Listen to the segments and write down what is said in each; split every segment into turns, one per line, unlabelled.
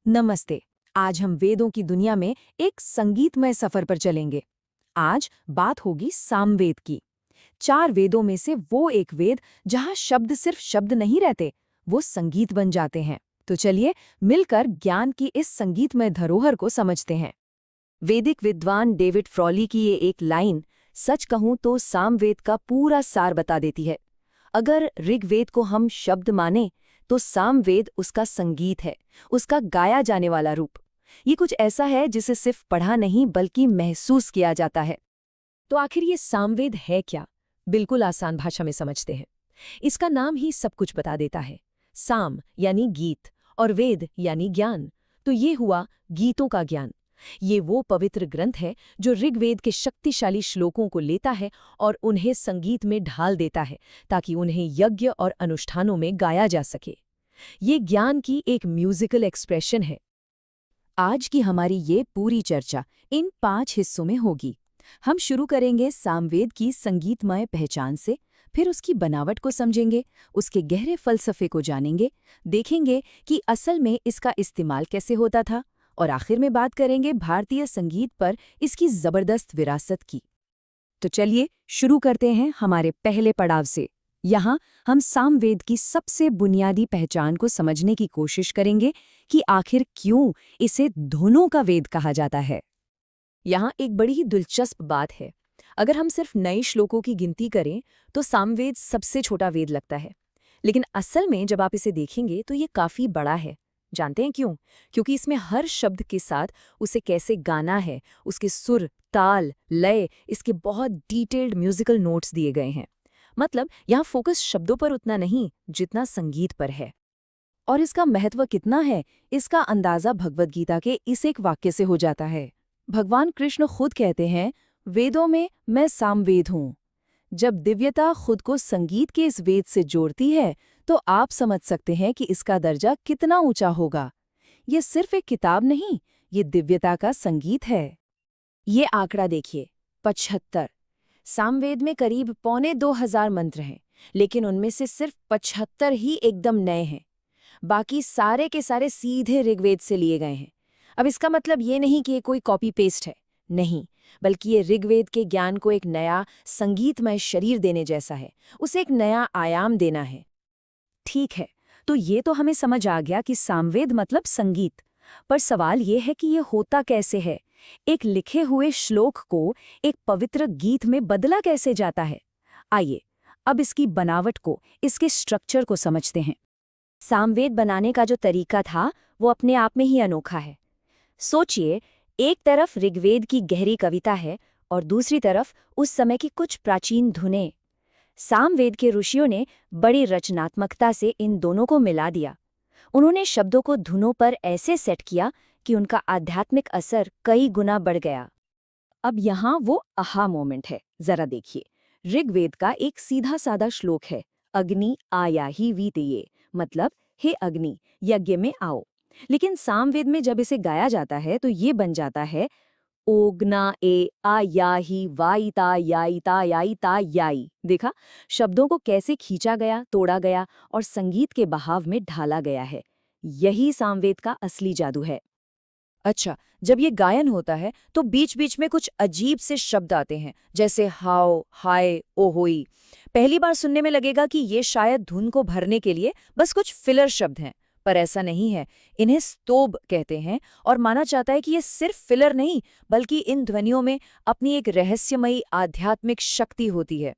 नमस्ते। आज हम वेदों की दुनिया में एक संगीतमय सफर पर चलेंगे। आज बात होगी सामवेद की। 4 वेदों में से वो एक वेद जहां शब्द सिर्फ शब्द नहीं रहते, वो संगीत बन जाते हैं। तो चलिए मिलकर ज्ञान की इस संगीतमय धरोहर को समझते हैं। वैदिक विद्वान डेविड फ्रॉली की ये एक लाइन सच कहूं तो सामवेद का पूरा सार बता देती है। अगर ऋग्वेद को हम शब्द माने तो सामवेद उसका संगीत है, उसका गाया जाने वाला रूप। ये कुछ ऐसा है जिसे सिर्फ पढ़ा नहीं बल्कि महसूस किया जाता है। तो आखिर ये सामवेद है क्या? बिल्कुल आसान भाषा में समझते हैं। इसका नाम ही सब कुछ बता देता है। साम यानी गीत और वेद यानी ज्ञान। तो ये हुआ गीतों का ज्ञान। ये वो पवित्र ग्रंथ है जो ऋग्वेद के शक्तिशाली श्लोकों को लेता है और उन्हें संगीत में ढाल देता है ताकि उन्हें यज्ञ और अनुष्ठानों में गाया जा सके। ये ज्ञान की एक म्यूजिकल एक्सप्रेशन है। आज की हमारी ये पूरी चर्चा इन 5 हिस्सों में होगी। हम शुरू करेंगे सामवेद की संगीतमय पहचान से, फिर उसकी बनावट को समझेंगे, उसके गहरे फलसफे को जानेंगे, देखेंगे कि असल में इसका इस्तेमाल कैसे होता था, और आखिर में बात करेंगे भारतीय संगीत पर इसकी जबरदस्त विरासत की। तो चलिए शुरू करते हैं हमारे पहले पड़ाव से। यहाँ हम सामवेद की सबसे बुनियादी पहचान को समझने की कोशिश करेंगे कि आखिर क्यों इसे धुनों का वेद कहा जाता है। यहाँ एक बड़ी ही दिलचस्प बात है। अगर हम सिर्फ नए श्लोकों की गिनती करें तो सामवेद सबसे छोटा वेद लगता है, लेकिन असल में जब आप इसे देखेंगे तो ये काफी बड़ा है। जानते हैं क्यों? क्योंकि इसमें हर शब्द के साथ उसे कैसे गाना है, उसके सुर, ताल, लय, इसके बहुत डिटेल्ड म्यूजिकल नोट्स दिए गए हैं। मतलब यहाँ फोकस शब्दों पर उतना नहीं जितना संगीत पर है। और इसका महत्व कितना है, इसका अंदाजा भगवद गीता के इस एक वाक्य से हो जाता है। भगवान कृष्ण खुद कहते हैं, वेदों में मैं सामवेद हूँ। जब दिव्यता खुद को संगीत के इस वेद से जोड़ती है तो आप समझ सकते हैं कि इसका दर्जा कितना ऊंचा होगा। ये सिर्फ एक किताब नहीं, ये दिव्यता का संगीत है। ये आंकड़ा देखिए, 75। सामवेद में करीब 2500 मंत्र हैं, लेकिन उनमें से सिर्फ 75 ही एकदम नए हैं। बाकी सारे के सारे सीधे ऋग्वेद से लिए गए हैं। अब इसका मतलब ये नहीं कि ये कोई कॉपी पेस्ट है, नहीं, बल्कि ये ऋग्वेद के ज्ञान को एक नया संगीतमय शरीर देने जैसा है, उसे एक नया आयाम देना है। ठीक है, तो ये तो हमें समझ आ गया कि सामवेद मतलब संगीत। पर सवाल ये है कि ये होता कैसे है? एक लिखे हुए श्लोक को एक पवित्र गीत में बदला कैसे जाता है? आइए अब इसकी बनावट को, इसके स्ट्रक्चर को समझते हैं। सामवेद बनाने का जो तरीका था वो अपने आप में ही अनोखा है। सोचिए, एक तरफ ऋग्वेद की गहरी कविता है और दूसरी तरफ उस समय की कुछ प्राचीन धुनें। सामवेद के ऋषियों ने बड़ी रचनात्मकता से इन दोनों को मिला दिया। उन्होंने शब्दों को धुनों पर ऐसे सेट किया कि उनका आध्यात्मिक असर कई गुना बढ़ गया। अब यहाँ वो आहा मोमेंट है, जरा देखिए। ऋग्वेद का एक सीधा साधा श्लोक है, अग्नि आया ही वीतये, मतलब हे अग्नि, यज्ञ में आओ। लेकिन सामवेद में जब इसे गाया जाता है तो ये बन जाता है ओग्ना ए आयाही वाइता याइता याइता याई। देखा, शब्दों को कैसे खींचा गया, तोड़ा गया और संगीत के बहाव में ढाला गया है। यही सामवेद का असली जादू है। अच्छा, जब ये गायन होता है तो बीच बीच में कुछ अजीब से शब्द आते हैं, जैसे हाओ, हाय, ओहोई। पहली बार सुनने में लगेगा कि ये शायद धुन को भरने के लिए बस कुछ फिलर शब्द हैं, पर ऐसा नहीं है। इन्हें स्तोभ कहते हैं और माना जाता है कि ये सिर्फ फिलर नहीं, बल्कि इन ध्वनियों में अपनी एक रहस्यमयी आध्यात्मिक शक्ति होती है।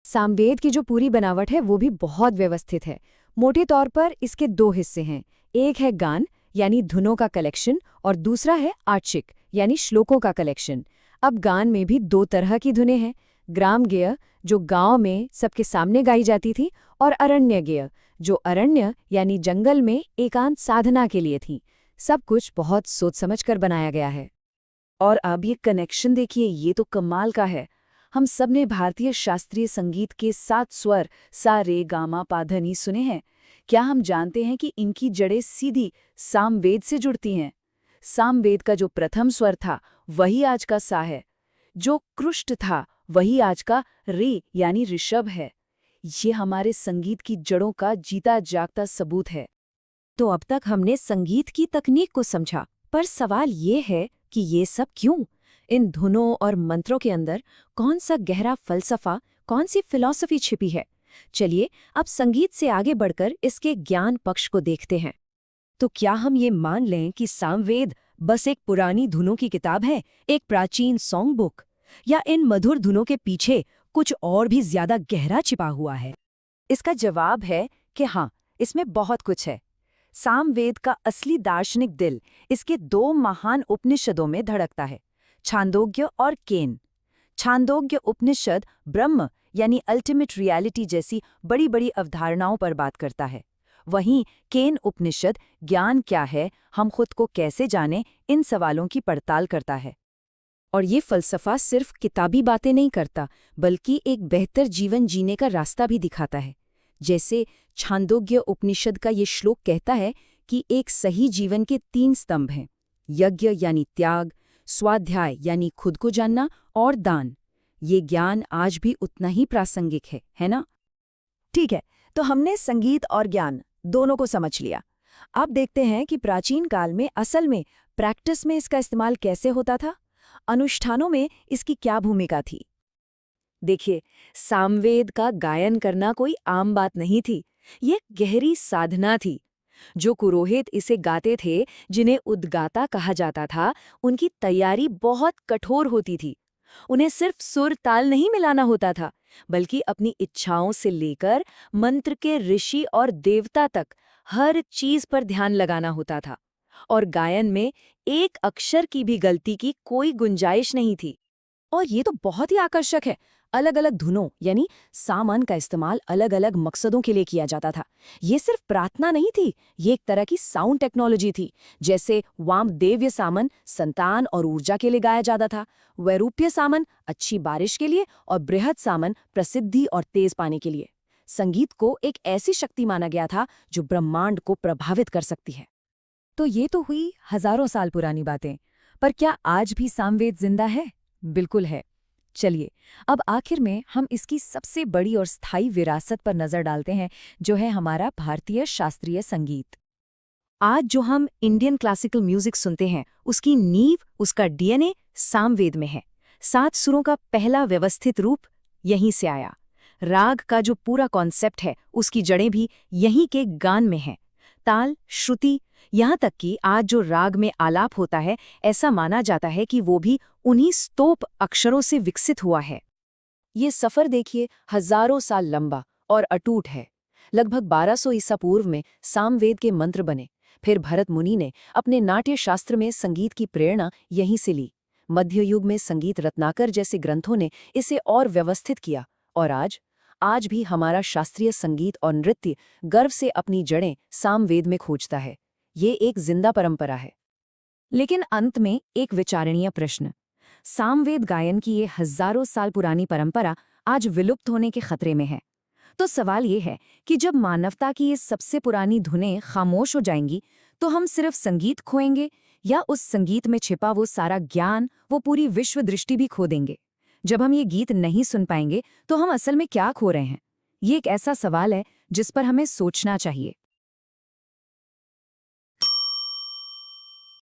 सामवेद की जो पूरी बनावट है वो भी बहुत व्यवस्थित है। मोटे तौर पर इसके 2 हिस्से हैं। एक है गान यानी धुनों का कलेक्शन और दूसरा है आर्चिक यानी श्लोकों का कलेक्शन। अब गान में भी 2 तरह की धुनें हैं, ग्राम गेय जो गांव में सबके सामने गाई जाती थी, और अरण्य गेय जो अरण्य यानी जंगल में एकांत साधना के लिए थी। सब कुछ बहुत सोच समझ कर बनाया गया है। और अब ये कनेक्शन देखिए, ये तो कमाल का है। हम सब ने भारतीय शास्त्रीय संगीत के 7 स्वर सा रे गामा पा धा नी सुने हैं। क्या हम जानते हैं कि इनकी जड़ें सीधी सामवेद से जुड़ती हैं? सामवेद का जो प्रथम स्वर था वही आज का सा है, जो कृष्ट था वही आज का रे यानी ऋषभ है। ये हमारे संगीत की जड़ों का जीता जागता सबूत है। तो अब तक हमने संगीत की तकनीक को समझा, पर सवाल ये है कि ये सब क्यों? इन धुनों और मंत्रों के अंदर कौन सा गहरा फलसफा, कौन सी फिलॉसफी छिपी है? चलिए अब संगीत से आगे बढ़कर इसके ज्ञान पक्ष को देखते हैं। तो क्या हम ये मान लें कि सामवेद बस एक पुरानी धुनों की किताब है, एक प्राचीन सॉन्ग बुक, या इन मधुर धुनों के पीछे कुछ और भी ज्यादा गहरा छिपा हुआ है? इसका जवाब है कि हाँ, इसमें बहुत कुछ है। सामवेद का असली दार्शनिक दिल इसके दो महान उपनिषदों में धड़कता है, छांदोग्य और केन। छांदोग्य उपनिषद ब्रह्म यानी अल्टीमेट रियलिटी जैसी बड़ी बड़ी अवधारणाओं पर बात करता है। वहीं केन उपनिषद ज्ञान क्या है, हम खुद को कैसे जाने, इन सवालों की पड़ताल करता है। और ये फलसफा सिर्फ किताबी बातें नहीं करता, बल्कि एक बेहतर जीवन जीने का रास्ता भी दिखाता है। जैसे छांदोग्य उपनिषद का ये श्लोक कहता है कि एक सही जीवन के 3 स्तंभ हैं, यज्ञ यानी त्याग, स्वाध्याय यानी खुद को जानना, और दान। ये ज्ञान आज भी उतना ही प्रासंगिक है ना? ठीक है, तो हमने संगीत और ज्ञान दोनों को समझ लिया। अब देखते हैं कि प्राचीन काल में असल में प्रैक्टिस में इसका इस्तेमाल कैसे होता था, अनुष्ठानों में इसकी क्या भूमिका थी। देखिए, सामवेद का गायन करना कोई आम बात नहीं थी, ये गहरी साधना थी। जो पुरोहित इसे गाते थे, जिन्हें उद्गाता कहा जाता था, उनकी तैयारी बहुत कठोर होती थी। उन्हें सिर्फ सुर ताल नहीं मिलाना होता था, बल्कि अपनी इच्छाओं से लेकर मंत्र के ऋषि और देवता तक हर चीज पर ध्यान लगाना होता था। और गायन में एक अक्षर की भी गलती की कोई गुंजाइश नहीं थी। और ये तो बहुत ही आकर्षक है, अलग अलग धुनों यानी सामान का इस्तेमाल अलग अलग मकसदों के लिए किया जाता था। ये सिर्फ प्रार्थना नहीं थी, ये एक तरह की साउंड टेक्नोलॉजी थी। जैसे वामदेव्य सामन संतान और ऊर्जा के लिए गाया जाता था, वैरूप्य सामन अच्छी बारिश के लिए, और बृहद सामन प्रसिद्धि और तेज पाने के लिए। संगीत को एक ऐसी शक्ति माना गया था जो ब्रह्मांड को प्रभावित कर सकती है। तो ये तो हुई हजारों साल पुरानी बातें, पर क्या आज भी सामवेद जिंदा है? बिल्कुल है। चलिए अब आखिर में हम इसकी सबसे बड़ी और स्थायी विरासत पर नजर डालते हैं, जो है हमारा भारतीय शास्त्रीय संगीत। आज जो हम इंडियन क्लासिकल म्यूजिक सुनते हैं, उसकी नींव, उसका डीएनए सामवेद में है। 7 सुरों का पहला व्यवस्थित रूप यहीं से आया। राग का जो पूरा कॉन्सेप्ट है, उसकी जड़ें भी यहीं के गान में हैं। ताल, श्रुति, यहाँ तक कि आज जो राग में आलाप होता है, ऐसा माना जाता है कि वो भी उन्हीं स्तोप अक्षरों से विकसित हुआ है। ये सफर देखिए, हजारों साल लंबा और अटूट है। लगभग 1200 ईसा पूर्व में सामवेद के मंत्र बने। फिर भरत मुनि ने अपने नाट्य शास्त्र में संगीत की प्रेरणा यहीं से ली। मध्य युग में संगीत रत्नाकर जैसे ग्रंथों ने इसे और व्यवस्थित किया। और आज भी हमारा शास्त्रीय संगीत और नृत्य गर्व से अपनी जड़ें सामवेद में खोजता है। ये एक जिंदा परंपरा है। लेकिन अंत में एक विचारणीय प्रश्न, सामवेद गायन की ये हजारों साल पुरानी परंपरा आज विलुप्त होने के खतरे में है। तो सवाल ये है कि जब मानवता की ये सबसे पुरानी धुनें खामोश हो जाएंगी, तो हम सिर्फ संगीत खोएंगे, या उस संगीत में छिपा वो सारा ज्ञान, वो पूरी विश्व दृष्टि भी खो देंगे? जब हम ये गीत नहीं सुन पाएंगे, तो हम असल में क्या खो रहे हैं? ये एक ऐसा सवाल है जिस पर हमें सोचना चाहिए।